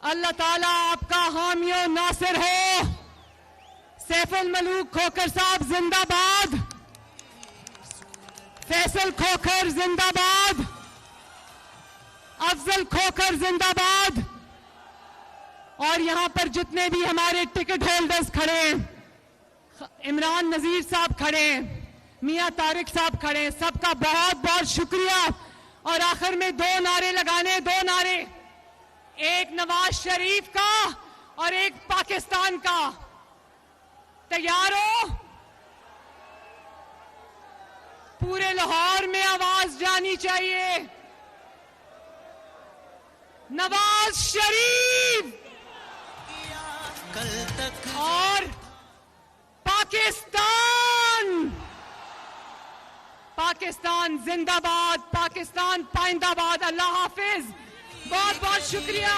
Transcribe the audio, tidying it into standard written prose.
अल्लाह ताला आपका हामी और नासिर हो। सैफुल मलूक खोखर साहब जिंदाबाद, फैसल खोखर जिंदाबाद, अफजल खोखर जिंदाबाद। और यहां पर जितने भी हमारे टिकट होल्डर्स खड़े हैं, इमरान नजीर साहब खड़े हैं, मियां तारिक साहब खड़े हैं, सबका बहुत बहुत शुक्रिया। और आखिर में दो नारे लगाने, दो नारे, एक नवाज शरीफ का और एक पाकिस्तान का। तैयार हो? पूरे लाहौर में आवाज जानी चाहिए, नवाज शरीफ और पाकिस्तान। पाकिस्तान जिंदाबाद, पाकिस्तान पाइंदाबाद। अल्लाह हाफिज, बहुत बहुत शुक्रिया।